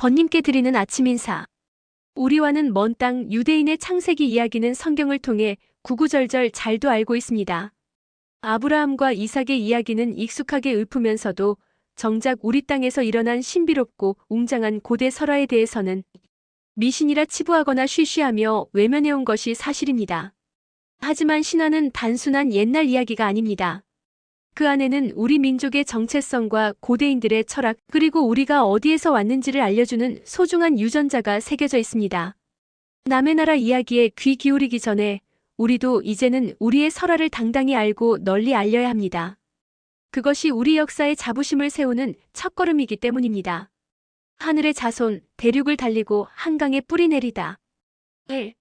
번님께 드리는 아침 인사. 우리와는 먼 땅 유대인의 창세기 이야기는 성경을 통해 구구절절 잘도 알고 있습니다. 아브라함과 이삭의 이야기는 익숙하게 읊으면서도 정작 우리 땅에서 일어난 신비롭고 웅장한 고대 설화에 대해서는 미신이라 치부하거나 쉬쉬하며 외면해온 것이 사실입니다. 하지만 신화는 단순한 옛날 이야기가 아닙니다. 그 안에는 우리 민족의 정체성과 고대인들의 철학, 그리고 우리가 어디에서 왔는지를 알려주는 소중한 유전자가 새겨져 있습니다. 남의 나라 이야기에 귀 기울이기 전에 우리도 이제는 우리의 설화를 당당히 알고 널리 알려야 합니다. 그것이 우리 역사의 자부심을 세우는 첫걸음이기 때문입니다. 하늘의 자손, 대륙을 달리고 한강에 뿌리 내리다. 1.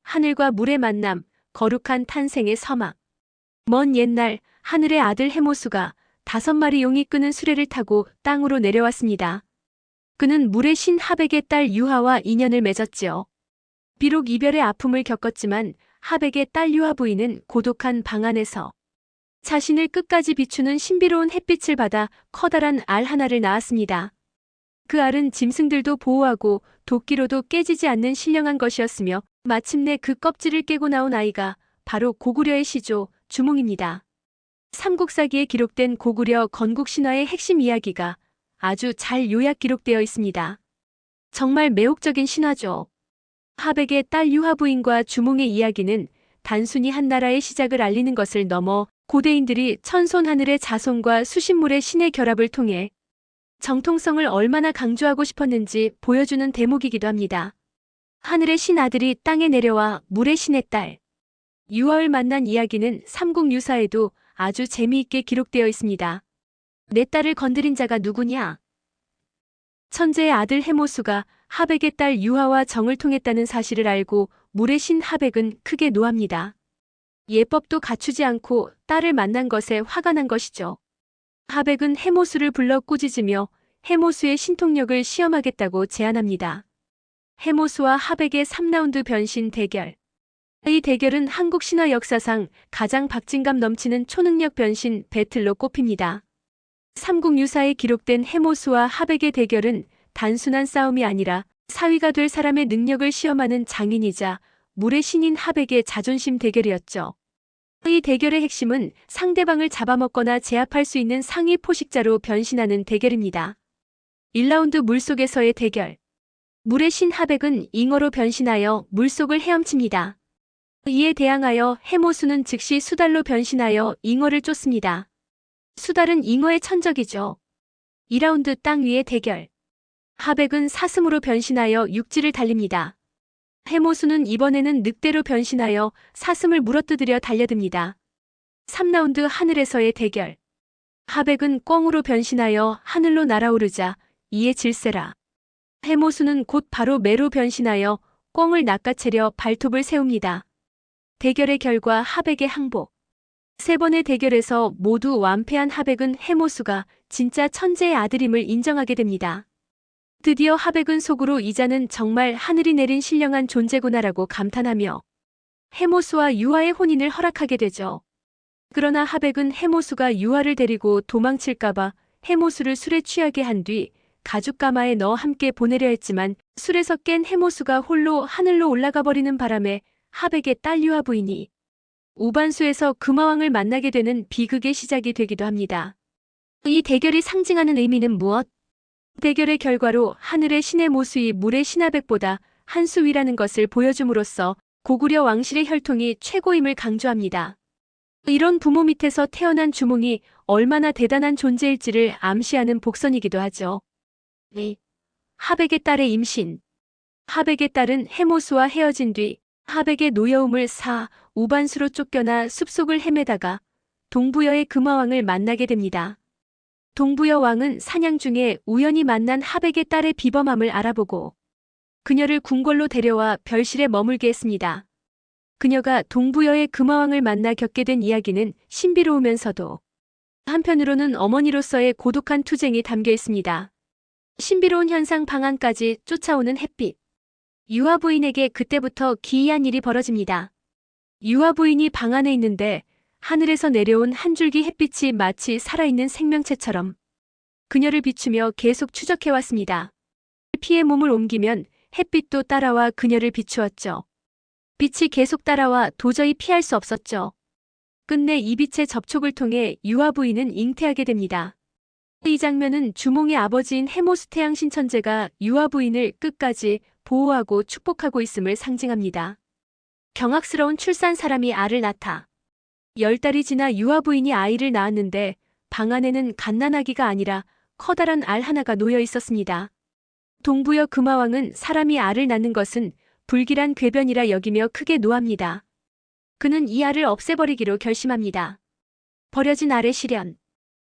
하늘과 물의 만남, 거룩한 탄생의 서막. 먼 옛날 하늘의 아들 해모수가 5마리 용이 끄는 수레를 타고 땅으로 내려왔습니다. 그는 물의 신 하백의 딸 유하와 인연을 맺었지요. 비록 이별의 아픔을 겪었지만 하백의 딸 유하 부인은 고독한 방 안에서 자신을 끝까지 비추는 신비로운 햇빛을 받아 커다란 알 하나를 낳았습니다. 그 알은 짐승들도 보호하고 도끼로도 깨지지 않는 신령한 것이었으며 마침내 그 껍질을 깨고 나온 아이가 바로 고구려의 시조 주몽입니다. 삼국사기에 기록된 고구려 건국신화의 핵심 이야기가 아주 잘 요약 기록되어 있습니다. 정말 매혹적인 신화죠. 하백의 딸 유하 부인과 주몽의 이야기는 단순히 한 나라의 시작을 알리는 것을 넘어 고대인들이 천손 하늘의 자손과 수십물의 신의 결합을 통해 정통성을 얼마나 강조하고 싶었는지 보여주는 대목이기도 합니다. 하늘의 신 아들이 땅에 내려와 물의 신의 딸 유하를 만난 이야기는 삼국유사에도 아주 재미있게 기록되어 있습니다. 내 딸을 건드린 자가 누구냐? 천재의 아들 해모수가 하백의 딸 유하와 정을 통했다는 사실을 알고 물의 신 하백은 크게 노합니다. 예법도 갖추지 않고 딸을 만난 것에 화가 난 것이죠. 하백은 해모수를 불러 꾸짖으며 해모수의 신통력을 시험하겠다고 제안합니다. 해모수와 하백의 3라운드 변신 대결. 이 대결은 한국 신화 역사상 가장 박진감 넘치는 초능력 변신 배틀로 꼽힙니다. 삼국유사에 기록된 해모수와 하백의 대결은 단순한 싸움이 아니라 사위가 될 사람의 능력을 시험하는 장인이자 물의 신인 하백의 자존심 대결이었죠. 이 대결의 핵심은 상대방을 잡아먹거나 제압할 수 있는 상위 포식자로 변신하는 대결입니다. 1라운드 물속에서의 대결. 물의 신 하백은 잉어로 변신하여 물속을 헤엄칩니다. 이에 대항하여 해모수는 즉시 수달로 변신하여 잉어를 쫓습니다. 수달은 잉어의 천적이죠. 2라운드 땅 위의 대결. 하백은 사슴으로 변신하여 육지를 달립니다. 해모수는 이번에는 늑대로 변신하여 사슴을 물어뜯으려 달려듭니다. 3라운드 하늘에서의 대결. 하백은 꿩으로 변신하여 하늘로 날아오르자 이에 질세라. 해모수는 곧 바로 매로 변신하여 꿩을 낚아채려 발톱을 세웁니다. 대결의 결과 하백의 항복. 3번의 대결에서 모두 완패한 하백은 해모수가 진짜 천재의 아들임을 인정하게 됩니다. 드디어 하백은 속으로 이자는 정말 하늘이 내린 신령한 존재구나라고 감탄하며 해모수와 유하의 혼인을 허락하게 되죠. 그러나 하백은 해모수가 유하를 데리고 도망칠까봐 해모수를 술에 취하게 한 뒤 가죽 가마에 넣어 함께 보내려 했지만 술에서 깬 해모수가 홀로 하늘로 올라가 버리는 바람에 하백의 딸 유하 부인이 우반수에서 금화왕을 만나게 되는 비극의 시작이 되기도 합니다. 이 대결이 상징하는 의미는 무엇? 대결의 결과로 하늘의 신의 모수이 물의 신하백보다 한 수 위라는 것을 보여줌으로써 고구려 왕실의 혈통이 최고임을 강조합니다. 이런 부모 밑에서 태어난 주몽이 얼마나 대단한 존재일지를 암시하는 복선이기도 하죠. 하백의 딸의 임신. 하백의 딸은 해모수와 헤어진 뒤 하백의 노여움을 우반수로 쫓겨나 숲속을 헤매다가 동부여의 금화왕을 만나게 됩니다. 동부여 왕은 사냥 중에 우연히 만난 하백의 딸의 비범함을 알아보고 그녀를 궁궐로 데려와 별실에 머물게 했습니다. 그녀가 동부여의 금화왕을 만나 겪게 된 이야기는 신비로우면서도 한편으로는 어머니로서의 고독한 투쟁이 담겨 있습니다. 신비로운 현상 방안까지 쫓아오는 햇빛. 유하 부인에게 그때부터 기이한 일이 벌어집니다. 유하 부인이 방 안에 있는데 하늘에서 내려온 한 줄기 햇빛이 마치 살아있는 생명체처럼 그녀를 비추며 계속 추적해왔습니다. 피해 몸을 옮기면 햇빛도 따라와 그녀를 비추었죠. 빛이 계속 따라와 도저히 피할 수 없었죠. 끝내 이 빛의 접촉을 통해 유아 부인은 잉태하게 됩니다. 이 장면은 주몽의 아버지인 해모수 태양 신천제가 유아 부인을 끝까지 보호하고 축복하고 있음을 상징합니다. 경악스러운 출산 사람이 알을 낳다. 10달이 지나 유아 부인이 아이를 낳았는데 방 안에는 갓난아기가 아니라 커다란 알 하나가 놓여 있었습니다. 동부여 금화왕은 사람이 알을 낳는 것은 불길한 궤변이라 여기며 크게 노합니다. 그는 이 알을 없애버리기로 결심합니다. 버려진 알의 시련.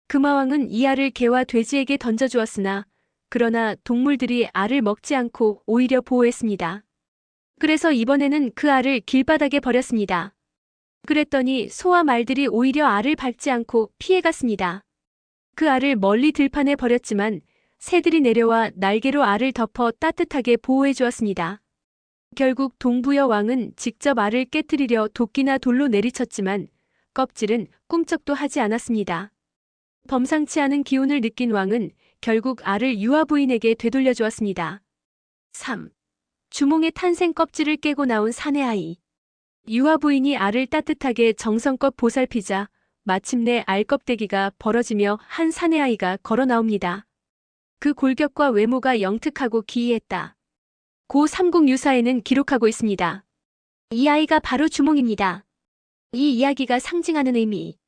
금화왕은 이 알을 개와 돼지에게 던져주었으나 그러나 동물들이 알을 먹지 않고 오히려 보호했습니다. 그래서 이번에는 그 알을 길바닥에 버렸습니다. 그랬더니 소와 말들이 오히려 알을 밟지 않고 피해갔습니다. 그 알을 멀리 들판에 버렸지만 새들이 내려와 날개로 알을 덮어 따뜻하게 보호해 주었습니다. 결국 동부여 왕은 직접 알을 깨뜨리려 도끼나 돌로 내리쳤지만 껍질은 꿈쩍도 하지 않았습니다. 범상치 않은 기운을 느낀 왕은 결국 알을 유아 부인에게 되돌려 주었습니다. 3. 주몽의 탄생 껍질을 깨고 나온 사내 아이. 유아 부인이 알을 따뜻하게 정성껏 보살피자 마침내 알 껍데기가 벌어지며 한 사내 아이가 걸어 나옵니다. 그 골격과 외모가 영특하고 기이했다. 고 삼국유사에는 기록하고 있습니다. 이 아이가 바로 주몽입니다. 이 이야기가 상징하는 의미.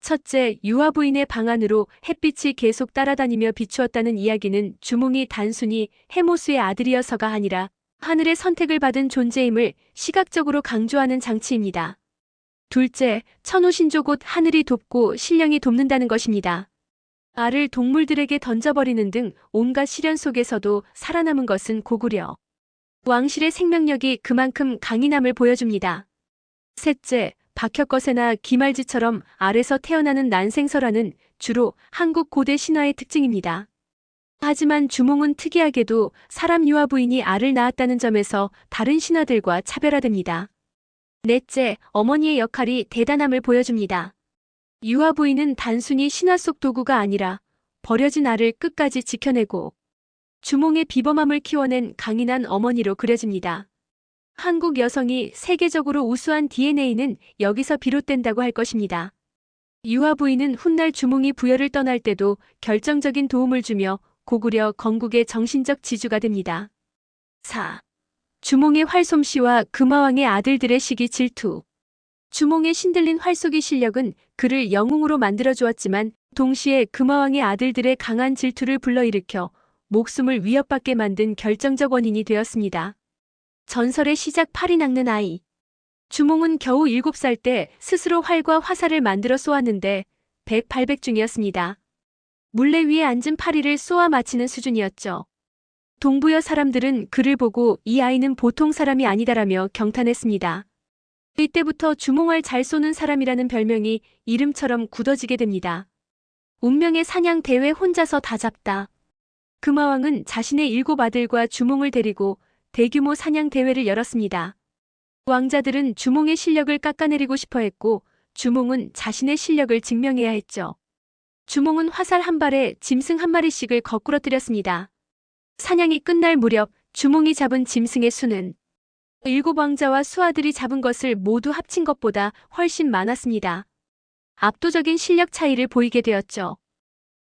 첫째, 유아 부인의 방 안으로 햇빛이 계속 따라다니며 비추었다는 이야기는 주몽이 단순히 해모수의 아들이어서가 아니라 하늘의 선택을 받은 존재임을 시각적으로 강조하는 장치입니다. 둘째, 천우신조 곧 하늘이 돕고 신령이 돕는다는 것입니다. 알을 동물들에게 던져버리는 등 온갖 시련 속에서도 살아남은 것은 고구려 왕실의 생명력이 그만큼 강인함을 보여줍니다. 셋째, 박혁거세나 기말지처럼 알에서 태어나는 난생설화는 주로 한국 고대 신화의 특징입니다. 하지만 주몽은 특이하게도 사람 유아 부인이 알을 낳았다는 점에서 다른 신화들과 차별화됩니다. 넷째, 어머니의 역할이 대단함을 보여줍니다. 유아 부인은 단순히 신화 속 도구가 아니라 버려진 알을 끝까지 지켜내고 주몽의 비범함을 키워낸 강인한 어머니로 그려집니다. 한국 여성이 세계적으로 우수한 DNA는 여기서 비롯된다고 할 것입니다. 유아 부인은 훗날 주몽이 부여를 떠날 때도 결정적인 도움을 주며 고구려 건국의 정신적 지주가 됩니다. 4. 주몽의 활솜씨와 금화왕의 아들들의 시기 질투. 주몽의 신들린 활쏘기 실력은 그를 영웅으로 만들어주었지만 동시에 금화왕의 아들들의 강한 질투를 불러일으켜 목숨을 위협받게 만든 결정적 원인이 되었습니다. 전설의 시작 팔이 낚는 아이. 주몽은 겨우 7살 때 스스로 활과 화살을 만들어 쏘았는데 백발백중이었습니다. 물레 위에 앉은 파리를 쏘아 마치는 수준이었죠. 동부여 사람들은 그를 보고 이 아이는 보통 사람이 아니다라며 경탄했습니다. 이때부터 주몽을 잘 쏘는 사람이라는 별명이 이름처럼 굳어지게 됩니다. 운명의 사냥 대회 혼자서 다 잡다. 금화왕은 자신의 7 아들과 주몽을 데리고 대규모 사냥 대회를 열었습니다. 왕자들은 주몽의 실력을 깎아내리고 싶어 했고 주몽은 자신의 실력을 증명해야 했죠. 주몽은 화살 한 발에 짐승 한 마리씩을 거꾸러뜨렸습니다. 사냥이 끝날 무렵 주몽이 잡은 짐승의 수는 7 왕자와 수하들이 잡은 것을 모두 합친 것보다 훨씬 많았습니다. 압도적인 실력 차이를 보이게 되었죠.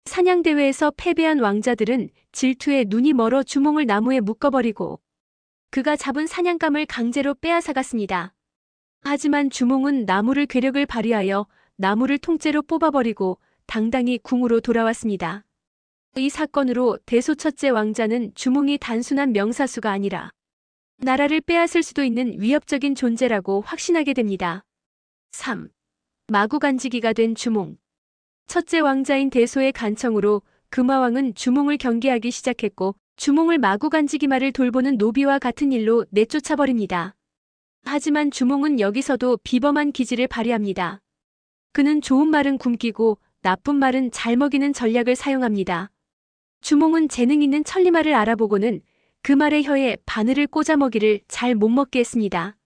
사냥대회에서 패배한 왕자들은 질투에 눈이 멀어 주몽을 나무에 묶어버리고 그가 잡은 사냥감을 강제로 빼앗아갔습니다. 하지만 주몽은 나무를 괴력을 발휘하여 나무를 통째로 뽑아버리고 당당히 궁으로 돌아왔습니다. 이 사건으로 대소 첫째 왕자는 주몽이 단순한 명사수가 아니라 나라를 빼앗을 수도 있는 위협적인 존재라고 확신하게 됩니다. 3. 마구간지기가 된 주몽. 첫째 왕자인 대소의 간청으로 금화왕은 주몽을 경계하기 시작했고 주몽을 마구간지기말을 돌보는 노비와 같은 일로 내쫓아버립니다. 하지만 주몽은 여기서도 비범한 기질을 발휘합니다. 그는 좋은 말은 굶기고 나쁜 말은 잘 먹이는 전략을 사용합니다. 주몽은 재능 있는 천리말을 알아보고는 그 말의 혀에 바늘을 꽂아 먹이를 잘 못 먹게 했습니다.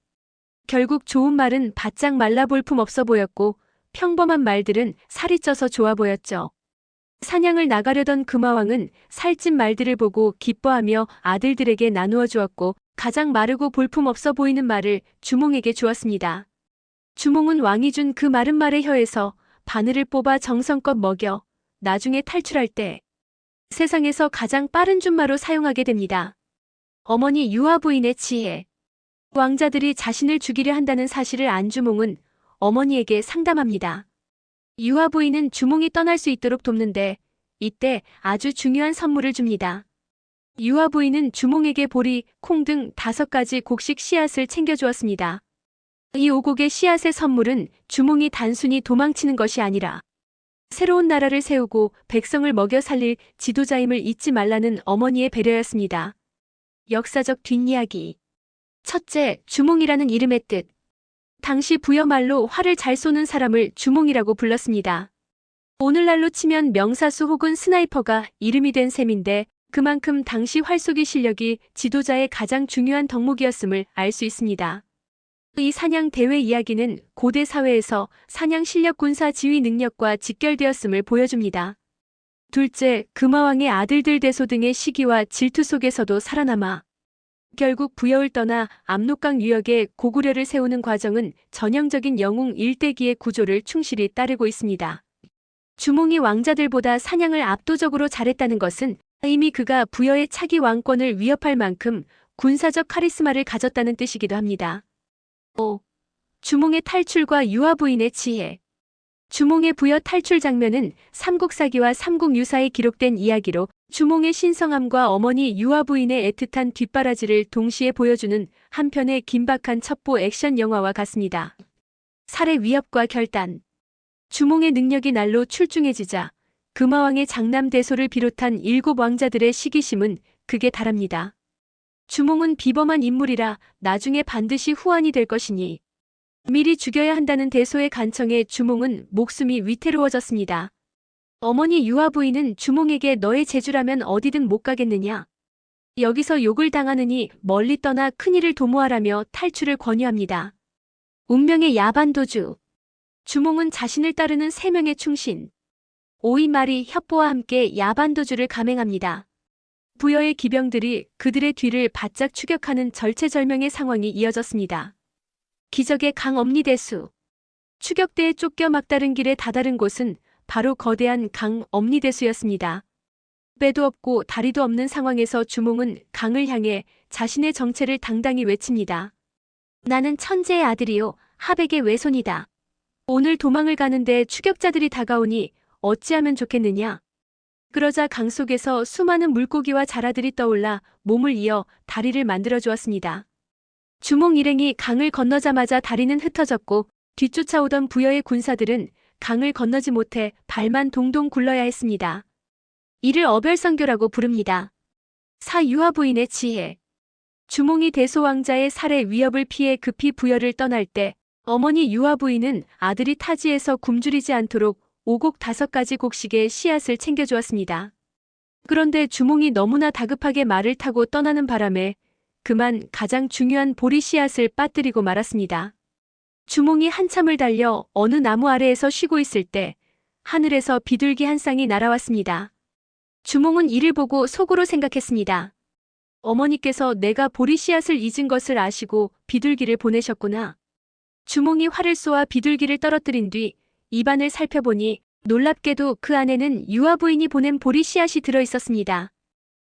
결국 좋은 말은 바짝 말라 볼품 없어 보였고 평범한 말들은 살이 쪄서 좋아 보였죠. 사냥을 나가려던 금화왕은 살찐 말들을 보고 기뻐하며 아들들에게 나누어 주었고 가장 마르고 볼품없어 보이는 말을 주몽에게 주었습니다. 주몽은 왕이 준 그 마른 말의 혀에서 바늘을 뽑아 정성껏 먹여 나중에 탈출할 때 세상에서 가장 빠른 준마로 사용하게 됩니다. 어머니 유아 부인의 지혜. 왕자들이 자신을 죽이려 한다는 사실을 안 주몽은 어머니에게 상담합니다. 유아 부인은 주몽이 떠날 수 있도록 돕는데 이때 아주 중요한 선물을 줍니다. 유아 부인은 주몽에게 보리, 콩 등 5가지 곡식 씨앗을 챙겨주었습니다. 이 5곡의 씨앗의 선물은 주몽이 단순히 도망치는 것이 아니라 새로운 나라를 세우고 백성을 먹여 살릴 지도자임을 잊지 말라는 어머니의 배려였습니다. 역사적 뒷이야기. 첫째, 주몽이라는 이름의 뜻. 당시 부여말로 활을 잘 쏘는 사람을 주몽이라고 불렀습니다. 오늘날로 치면 명사수 혹은 스나이퍼가 이름이 된 셈인데 그만큼 당시 활쏘기 실력이 지도자의 가장 중요한 덕목이었음을 알 수 있습니다. 이 사냥 대회 이야기는 고대 사회에서 사냥 실력, 군사 지휘 능력과 직결되었음을 보여줍니다. 둘째, 금화왕의 아들들 대소 등의 시기와 질투 속에서도 살아남아 결국 부여를 떠나 압록강 유역에 고구려를 세우는 과정은 전형적인 영웅 일대기의 구조를 충실히 따르고 있습니다. 주몽이 왕자들보다 사냥을 압도적으로 잘했다는 것은 이미 그가 부여의 차기 왕권을 위협할 만큼 군사적 카리스마를 가졌다는 뜻이기도 합니다. 5. 주몽의 탈출과 유아 부인의 지혜. 주몽의 부여 탈출 장면은 삼국사기와 삼국유사에 기록된 이야기로 주몽의 신성함과 어머니 유아 부인의 애틋한 뒷바라지를 동시에 보여주는 한편의 긴박한 첩보 액션 영화와 같습니다. 살해 위협과 결단. 주몽의 능력이 날로 출중해지자 금화왕의 장남 대소를 비롯한 7 왕자들의 시기심은 극에 달합니다. 주몽은 비범한 인물이라 나중에 반드시 후환이 될 것이니 미리 죽여야 한다는 대소의 간청에 주몽은 목숨이 위태로워졌습니다. 어머니 유아 부인은 주몽에게 너의 재주라면 어디든 못 가겠느냐. 여기서 욕을 당하느니 멀리 떠나 큰일을 도모하라며 탈출을 권유합니다. 운명의 야반도주. 주몽은 자신을 따르는 3명의 충신, 오이마리 협보와 함께 야반도주를 감행합니다. 부여의 기병들이 그들의 뒤를 바짝 추격하는 절체절명의 상황이 이어졌습니다. 기적의 강 엄니대수. 추격대에 쫓겨 막다른 길에 다다른 곳은 바로 거대한 강 엄니대수였습니다. 배도 없고 다리도 없는 상황에서 주몽은 강을 향해 자신의 정체를 당당히 외칩니다. 나는 천재의 아들이요 하백의 외손이다. 오늘 도망을 가는데 추격자들이 다가오니 어찌하면 좋겠느냐. 그러자 강 속에서 수많은 물고기와 자라들이 떠올라 몸을 이어 다리를 만들어 주었습니다. 주몽 일행이 강을 건너자마자 다리는 흩어졌고 뒤쫓아오던 부여의 군사들은 강을 건너지 못해 발만 동동 굴러야 했습니다. 이를 어별성교라고 부릅니다. 4. 유아 부인의 지혜. 주몽이 대소왕자의 살해 위협을 피해 급히 부여를 떠날 때 어머니 유아 부인은 아들이 타지에서 굶주리지 않도록 5곡 5가지 곡식의 씨앗을 챙겨주었습니다. 그런데 주몽이 너무나 다급하게 말을 타고 떠나는 바람에 그만 가장 중요한 보리 씨앗을 빠뜨리고 말았습니다. 주몽이 한참을 달려 어느 나무 아래에서 쉬고 있을 때 하늘에서 비둘기 한 쌍이 날아왔습니다. 주몽은 이를 보고 속으로 생각했습니다. 어머니께서 내가 보리 씨앗을 잊은 것을 아시고 비둘기를 보내셨구나. 주몽이 활을 쏘아 비둘기를 떨어뜨린 뒤 입안을 살펴보니 놀랍게도 그 안에는 유아 부인이 보낸 보리 씨앗이 들어있었습니다.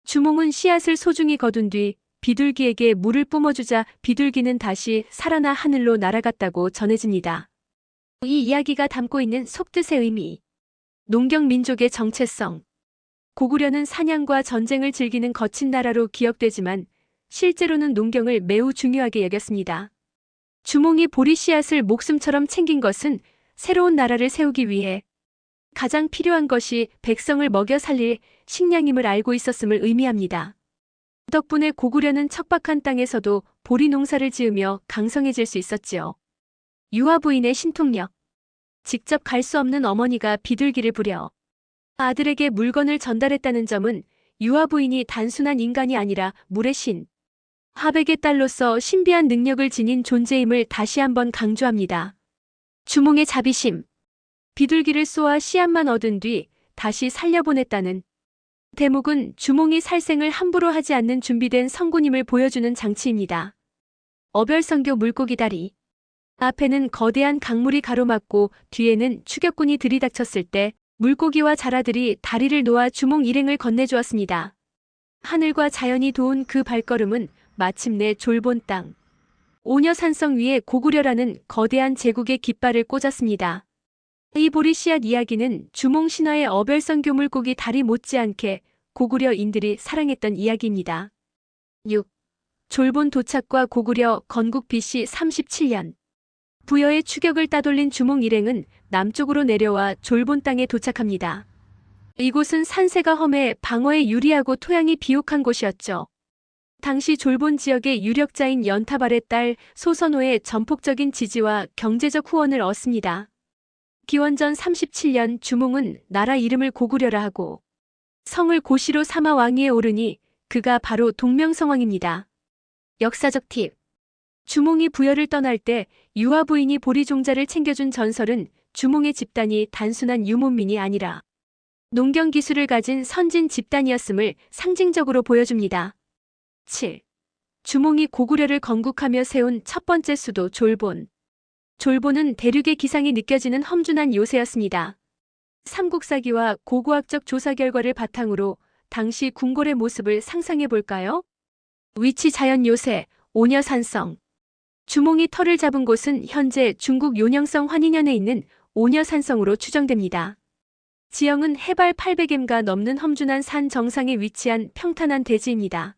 주몽은 씨앗을 소중히 거둔 뒤 비둘기에게 물을 뿜어주자 비둘기는 다시 살아나 하늘로 날아갔다고 전해집니다. 이 이야기가 담고 있는 속뜻의 의미. 농경 민족의 정체성. 고구려는 사냥과 전쟁을 즐기는 거친 나라로 기억되지만 실제로는 농경을 매우 중요하게 여겼습니다. 주몽이 보리 씨앗을 목숨처럼 챙긴 것은 새로운 나라를 세우기 위해 가장 필요한 것이 백성을 먹여 살릴 식량임을 알고 있었음을 의미합니다. 덕분에 고구려는 척박한 땅에서도 보리 농사를 지으며 강성해질 수 있었지요. 유아 부인의 신통력. 직접 갈 수 없는 어머니가 비둘기를 부려 아들에게 물건을 전달했다는 점은 유아 부인이 단순한 인간이 아니라 물의 신, 하백의 딸로서 신비한 능력을 지닌 존재임을 다시 한번 강조합니다. 주몽의 자비심. 비둘기를 쏘아 씨앗만 얻은 뒤 다시 살려보냈다는 대목은 주몽이 살생을 함부로 하지 않는 준비된 성군임을 보여주는 장치입니다. 어별성교 물고기 다리. 앞에는 거대한 강물이 가로막고 뒤에는 추격군이 들이닥쳤을 때 물고기와 자라들이 다리를 놓아 주몽 일행을 건네주었습니다. 하늘과 자연이 도운 그 발걸음은 마침내 졸본 땅. 오녀산성 위에 고구려라는 거대한 제국의 깃발을 꽂았습니다. 이 보리씨앗 이야기는 주몽 신화의 어별성교 물고기 다리 못지않게 고구려인들이 사랑했던 이야기입니다. 6. 졸본 도착과 고구려 건국 BC 37년. 부여의 추격을 따돌린 주몽 일행은 남쪽으로 내려와 졸본 땅에 도착합니다. 이곳은 산세가 험해 방어에 유리하고 토양이 비옥한 곳이었죠. 당시 졸본 지역의 유력자인 연타발의 딸 소선호의 전폭적인 지지와 경제적 후원을 얻습니다. 기원전 37년 주몽은 나라 이름을 고구려라 하고 성을 고시로 삼아 왕위에 오르니 그가 바로 동명성왕입니다. 역사적 팁. 주몽이 부여를 떠날 때 유아 부인이 보리종자를 챙겨준 전설은 주몽의 집단이 단순한 유목민이 아니라 농경 기술을 가진 선진 집단이었음을 상징적으로 보여줍니다. 7. 주몽이 고구려를 건국하며 세운 첫 번째 수도 졸본. 졸본은 대륙의 기상이 느껴지는 험준한 요새였습니다. 삼국사기와 고고학적 조사 결과를 바탕으로 당시 궁궐의 모습을 상상해 볼까요? 위치 자연 요새, 오녀산성. 주몽이 터를 잡은 곳은 현재 중국 요녕성 환인현에 있는 오녀산성으로 추정됩니다. 지형은 해발 800m가 넘는 험준한 산 정상에 위치한 평탄한 대지입니다.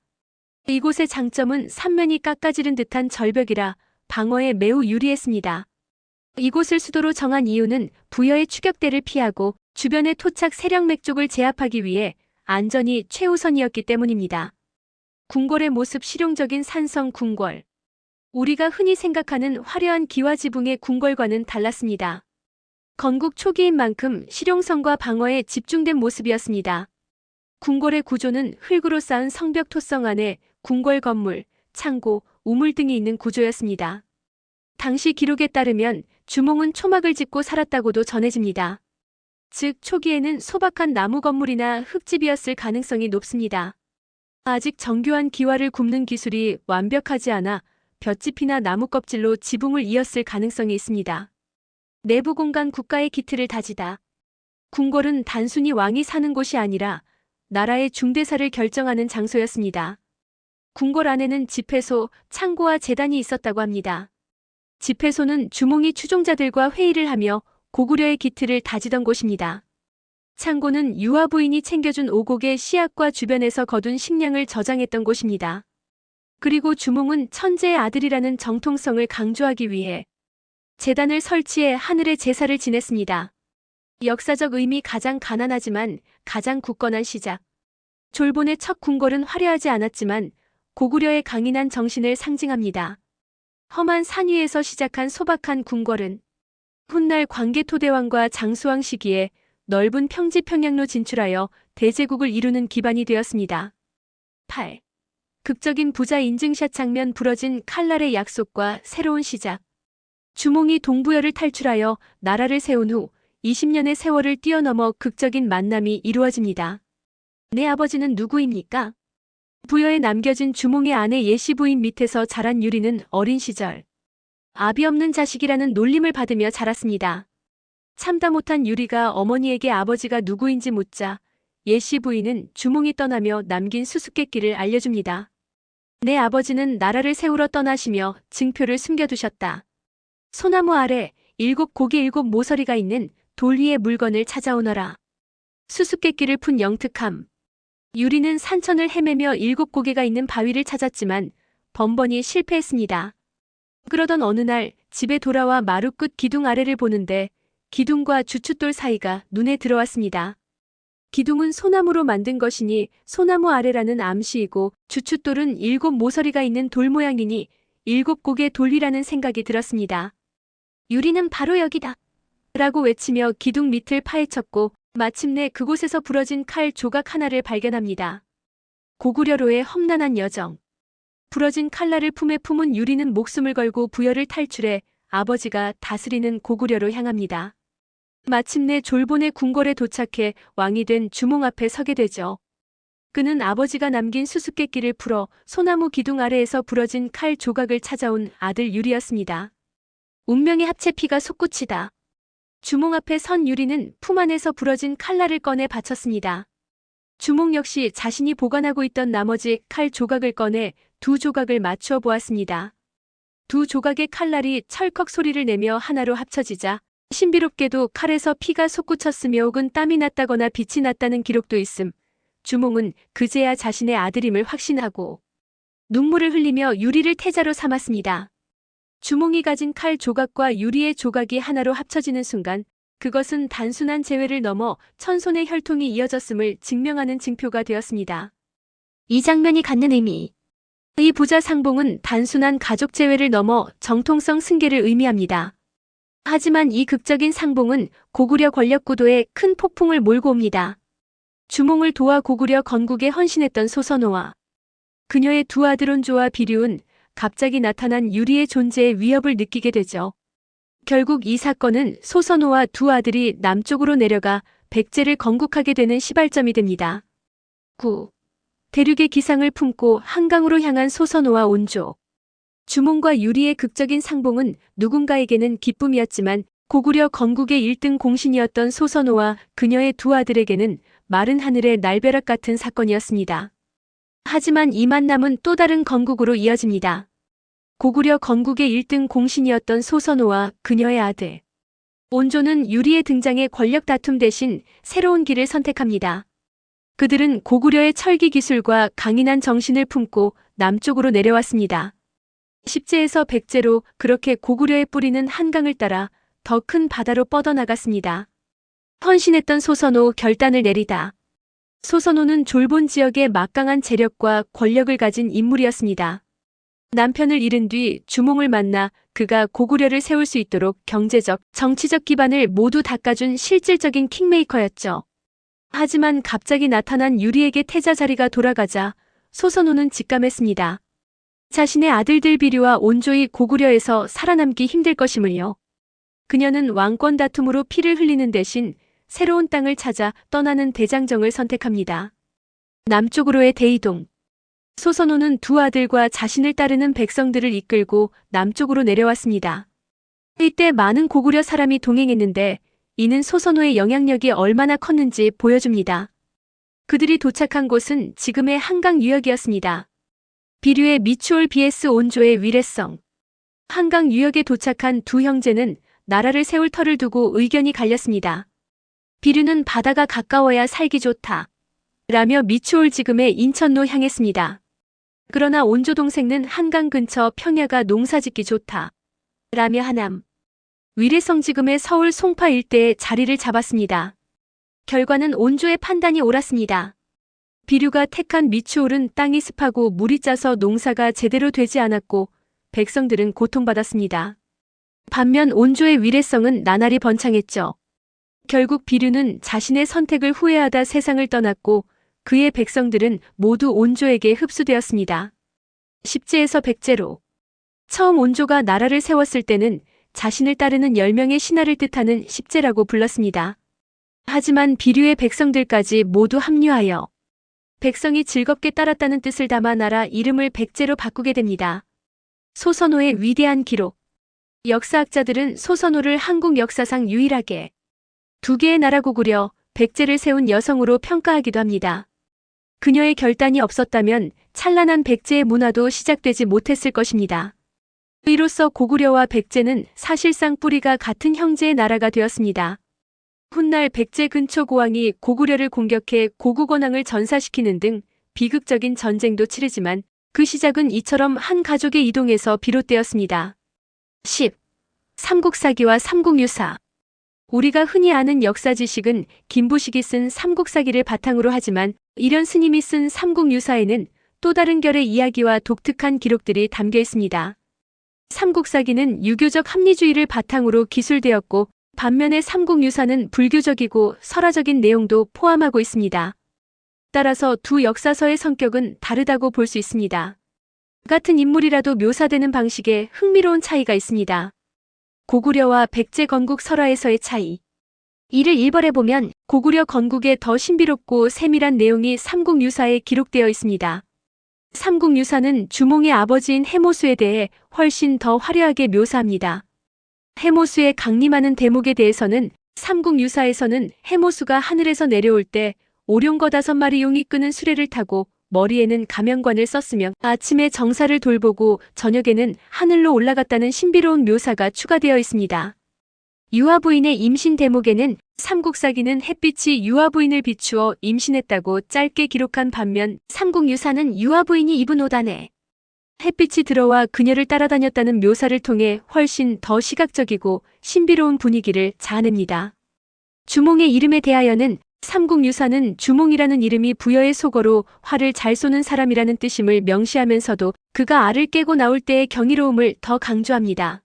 이곳의 장점은 산면이 깎아지른 듯한 절벽이라 방어에 매우 유리했습니다. 이곳을 수도로 정한 이유는 부여의 추격대를 피하고 주변의 토착 세력맥 쪽을 제압하기 위해 안전이 최우선이었기 때문입니다. 궁궐의 모습. 실용적인 산성 궁궐. 우리가 흔히 생각하는 화려한 기와지붕의 궁궐과는 달랐습니다. 건국 초기인 만큼 실용성과 방어에 집중된 모습이었습니다. 궁궐의 구조는 흙으로 쌓은 성벽 토성 안에 궁궐 건물, 창고, 우물 등이 있는 구조였습니다. 당시 기록에 따르면 주몽은 초막을 짓고 살았다고도 전해집니다. 즉 초기에는 소박한 나무 건물이나 흙집이었을 가능성이 높습니다. 아직 정교한 기와를 굽는 기술이 완벽하지 않아 볏짚이나 나무 껍질로 지붕을 이었을 가능성이 있습니다. 내부 공간. 국가의 기틀을 다지다. 궁궐은 단순히 왕이 사는 곳이 아니라 나라의 중대사를 결정하는 장소였습니다. 궁궐 안에는 집회소, 창고와 제단이 있었다고 합니다. 집회소는 주몽이 추종자들과 회의를 하며 고구려의 기틀을 다지던 곳입니다. 창고는 유아 부인이 챙겨준 오곡의 씨앗과 주변에서 거둔 식량을 저장했던 곳입니다. 그리고 주몽은 천재의 아들이라는 정통성을 강조하기 위해 제단을 설치해 하늘의 제사를 지냈습니다. 역사적 의미. 가장 가난하지만 가장 굳건한 시작. 졸본의 첫 궁궐은 화려하지 않았지만 고구려의 강인한 정신을 상징합니다. 험한 산 위에서 시작한 소박한 궁궐은 훗날 광개토대왕과 장수왕 시기에 넓은 평지 평양로 진출하여 대제국을 이루는 기반이 되었습니다. 8. 극적인 부자 인증샷 장면. 부러진 칼날의 약속과 새로운 시작. 주몽이 동부여를 탈출하여 나라를 세운 후 20년의 세월을 뛰어넘어 극적인 만남이 이루어집니다. 내 아버지는 누구입니까? 부여에 남겨진 주몽의 아내 예시 부인 밑에서 자란 유리는 어린 시절 아비 없는 자식이라는 놀림을 받으며 자랐습니다. 참다 못한 유리가 어머니에게 아버지가 누구인지 묻자 예시 부인은 주몽이 떠나며 남긴 수수께끼를 알려줍니다. 내 아버지는 나라를 세우러 떠나시며 증표를 숨겨두셨다. 소나무 아래 7곡의 7 모서리가 있는 돌 위의 물건을 찾아오너라. 수수께끼를 푼 영특함. 유리는 산천을 헤매며 7고개가 있는 바위를 찾았지만 번번이 실패했습니다. 그러던 어느 날 집에 돌아와 마루 끝 기둥 아래를 보는데 기둥과 주춧돌 사이가 눈에 들어왔습니다. 기둥은 소나무로 만든 것이니 소나무 아래라는 암시이고 주춧돌은 7 모서리가 있는 돌 모양이니 7곡의 돌이라는 생각이 들었습니다. 유리는 바로 여기다 라고 외치며 기둥 밑을 파헤쳤고 마침내 그곳에서 부러진 칼 조각 하나를 발견합니다. 고구려로의 험난한 여정. 부러진 칼날을 품에 품은 유리는 목숨을 걸고 부여를 탈출해 아버지가 다스리는 고구려로 향합니다. 마침내 졸본의 궁궐에 도착해 왕이 된 주몽 앞에 서게 되죠. 그는 아버지가 남긴 수수께끼를 풀어 소나무 기둥 아래에서 부러진 칼 조각을 찾아온 아들 유리였습니다. 운명의 합체 피가 솟구치다. 주몽 앞에 선 유리는 품 안에서 부러진 칼날을 꺼내 바쳤습니다. 주몽 역시 자신이 보관하고 있던 나머지 칼 조각을 꺼내 두 조각을 맞추어 보았습니다. 두 조각의 칼날이 철컥 소리를 내며 하나로 합쳐지자 신비롭게도 칼에서 피가 솟구쳤으며 혹은 땀이 났다거나 빛이 났다는 기록도 있음. 주몽은 그제야 자신의 아들임을 확신하고 눈물을 흘리며 유리를 태자로 삼았습니다. 주몽이 가진 칼 조각과 유리의 조각이 하나로 합쳐지는 순간 그것은 단순한 재회를 넘어 천손의 혈통이 이어졌음을 증명하는 증표가 되었습니다. 이 장면이 갖는 의미. 이 부자 상봉은 단순한 가족 재회를 넘어 정통성 승계를 의미합니다. 하지만 이 극적인 상봉은 고구려 권력 구도에 큰 폭풍을 몰고 옵니다. 주몽을 도와 고구려 건국에 헌신했던 소선호와 그녀의 두 아들 온조와 비류은 갑자기 나타난 유리의 존재에 위협을 느끼게 되죠. 결국 이 사건은 소선호와 두 아들이 남쪽으로 내려가 백제를 건국하게 되는 시발점이 됩니다. 9. 대륙의 기상을 품고 한강으로 향한 소선호와 온조. 주몽과 유리의 극적인 상봉은 누군가에게는 기쁨이었지만 고구려 건국의 1등 공신이었던 소선호와 그녀의 두 아들에게는 마른 하늘의 날벼락 같은 사건이었습니다. 하지만 이 만남은 또 다른 건국으로 이어집니다. 고구려 건국의 1등 공신이었던 소선호와 그녀의 아들 온조는 유리의 등장에 권력 다툼 대신 새로운 길을 선택합니다. 그들은 고구려의 철기 기술과 강인한 정신을 품고 남쪽으로 내려왔습니다. 십제에서 백제로 그렇게 고구려의 뿌리는 한강을 따라 더 큰 바다로 뻗어나갔습니다. 헌신했던 소선호 결단을 내리다. 소선호는 졸본 지역의 막강한 재력과 권력을 가진 인물이었습니다. 남편을 잃은 뒤 주몽을 만나 그가 고구려를 세울 수 있도록 경제적, 정치적 기반을 모두 닦아준 실질적인 킹메이커였죠. 하지만 갑자기 나타난 유리에게 태자 자리가 돌아가자 소선호는 직감했습니다. 자신의 아들들 비류와 온조이 고구려에서 살아남기 힘들 것임을요. 그녀는 왕권 다툼으로 피를 흘리는 대신 새로운 땅을 찾아 떠나는 대장정을 선택합니다. 남쪽으로의 대이동. 소선호는 두 아들과 자신을 따르는 백성들을 이끌고 남쪽으로 내려왔습니다. 이때 많은 고구려 사람이 동행했는데 이는 소선호의 영향력이 얼마나 컸는지 보여줍니다. 그들이 도착한 곳은 지금의 한강 유역이었습니다. 비류의 미추홀 vs 온조의 위례성. 한강 유역에 도착한 두 형제는 나라를 세울 터를 두고 의견이 갈렸습니다. 비류는 바다가 가까워야 살기 좋다 라며 미추홀 지금의 인천로 향했습니다. 그러나 온조 동생은 한강 근처 평야가 농사짓기 좋다 라며 하남. 위례성 지금의 서울 송파 일대에 자리를 잡았습니다. 결과는 온조의 판단이 옳았습니다. 비류가 택한 미추홀은 땅이 습하고 물이 짜서 농사가 제대로 되지 않았고 백성들은 고통받았습니다. 반면 온조의 위례성은 나날이 번창했죠. 결국 비류는 자신의 선택을 후회하다 세상을 떠났고 그의 백성들은 모두 온조에게 흡수되었습니다. 십제에서 백제로. 처음 온조가 나라를 세웠을 때는 자신을 따르는 10명의 신하를 뜻하는 십제라고 불렀습니다. 하지만 비류의 백성들까지 모두 합류하여 백성이 즐겁게 따랐다는 뜻을 담아 나라 이름을 백제로 바꾸게 됩니다. 소선호의 위대한 기록. 역사학자들은 소선호를 한국 역사상 유일하게 두 개의 나라 고구려, 백제를 세운 여성으로 평가하기도 합니다. 그녀의 결단이 없었다면 찬란한 백제의 문화도 시작되지 못했을 것입니다. 이로써 고구려와 백제는 사실상 뿌리가 같은 형제의 나라가 되었습니다. 훗날 백제 근초 고왕이 고구려를 공격해 고구 권왕을 전사시키는 등 비극적인 전쟁도 치르지만 그 시작은 이처럼 한 가족의 이동에서 비롯되었습니다. 10. 삼국사기와 삼국유사. 우리가 흔히 아는 역사 지식은 김부식이 쓴 삼국사기를 바탕으로 하지만 이련 스님이 쓴 삼국유사에는 또 다른 결의 이야기와 독특한 기록들이 담겨 있습니다. 삼국사기는 유교적 합리주의를 바탕으로 기술되었고 반면에 삼국유사는 불교적이고 설화적인 내용도 포함하고 있습니다. 따라서 두 역사서의 성격은 다르다고 볼 수 있습니다. 같은 인물이라도 묘사되는 방식에 흥미로운 차이가 있습니다. 고구려와 백제 건국 설화에서의 차이. 이를 일벌해보면 고구려 건국의 더 신비롭고 세밀한 내용이 삼국유사에 기록되어 있습니다. 삼국유사는 주몽의 아버지인 해모수에 대해 훨씬 더 화려하게 묘사합니다. 해모수의 강림하는 대목에 대해서는 삼국유사에서는 해모수가 하늘에서 내려올 때 오룡거 5마리 용이 끄는 수레를 타고 머리에는 가면관을 썼으며 아침에 정사를 돌보고 저녁에는 하늘로 올라갔다는 신비로운 묘사가 추가되어 있습니다. 유아부인의 임신 대목에는 삼국사기는 햇빛이 유아부인을 비추어 임신했다고 짧게 기록한 반면 삼국유사는 유아부인이 입은 옷 안에 햇빛이 들어와 그녀를 따라다녔다는 묘사를 통해 훨씬 더 시각적이고 신비로운 분위기를 자아냅니다. 주몽의 이름에 대하여는 삼국유사는 주몽이라는 이름이 부여의 속어로 활을 잘 쏘는 사람이라는 뜻임을 명시하면서도 그가 알을 깨고 나올 때의 경이로움을 더 강조합니다.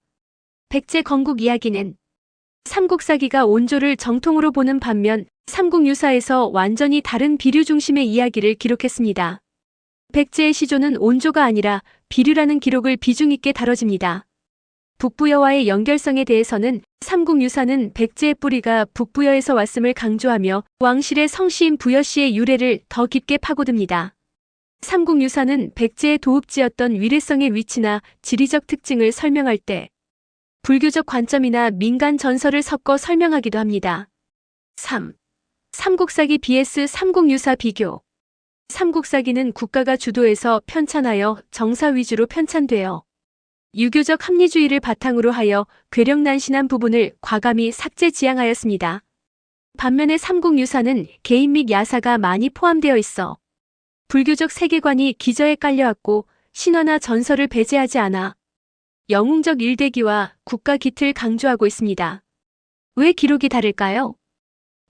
백제 건국 이야기는 삼국사기가 온조를 정통으로 보는 반면 삼국유사에서 완전히 다른 비류 중심의 이야기를 기록했습니다. 백제의 시조는 온조가 아니라 비류라는 기록을 비중 있게 다뤄집니다. 북부여와의 연결성에 대해서는 삼국유사는 백제의 뿌리가 북부여에서 왔음을 강조하며 왕실의 성씨인 부여씨의 유래를 더 깊게 파고듭니다. 삼국유사는 백제의 도읍지였던 위례성의 위치나 지리적 특징을 설명할 때 불교적 관점이나 민간 전설을 섞어 설명하기도 합니다. 3. 삼국사기 vs 삼국유사 비교. 삼국사기는 국가가 주도해서 편찬하여 정사 위주로 편찬되어 유교적 합리주의를 바탕으로 하여 괴력난신한 부분을 과감히 삭제 지양하였습니다. 반면에 삼국유사는 개인 및 야사가 많이 포함되어 있어 불교적 세계관이 기저에 깔려왔고 신화나 전설을 배제하지 않아 영웅적 일대기와 국가 기틀 강조하고 있습니다. 왜 기록이 다를까요?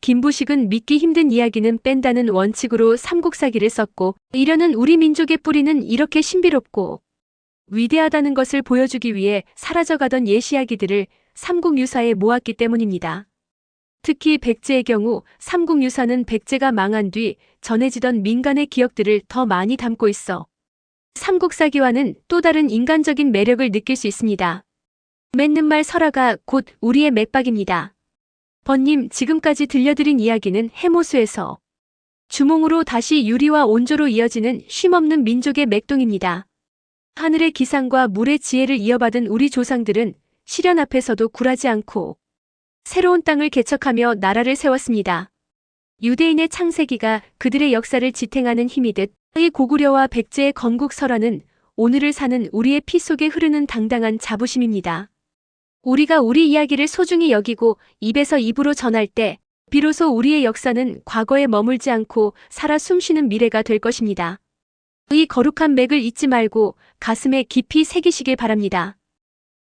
김부식은 믿기 힘든 이야기는 뺀다는 원칙으로 삼국사기를 썼고 이려는 우리 민족의 뿌리는 이렇게 신비롭고 위대하다는 것을 보여주기 위해 사라져가던 예시야기들을 삼국유사에 모았기 때문입니다. 특히 백제의 경우 삼국유사는 백제가 망한 뒤 전해지던 민간의 기억들을 더 많이 담고 있어 삼국사기와는 또 다른 인간적인 매력을 느낄 수 있습니다. 맺는 말 설화가 곧 우리의 맥박입니다. 번님, 지금까지 들려드린 이야기는 해모수에서 주몽으로 다시 유리와 온조로 이어지는 쉼없는 민족의 맥동입니다. 하늘의 기상과 물의 지혜를 이어받은 우리 조상들은 시련 앞에서도 굴하지 않고 새로운 땅을 개척하며 나라를 세웠습니다. 유대인의 창세기가 그들의 역사를 지탱하는 힘이듯 이 고구려와 백제의 건국 설화는 오늘을 사는 우리의 피 속에 흐르는 당당한 자부심입니다. 우리가 우리 이야기를 소중히 여기고 입에서 입으로 전할 때 비로소 우리의 역사는 과거에 머물지 않고 살아 숨쉬는 미래가 될 것입니다. 이 거룩한 맥을 잊지 말고 가슴에 깊이 새기시길 바랍니다.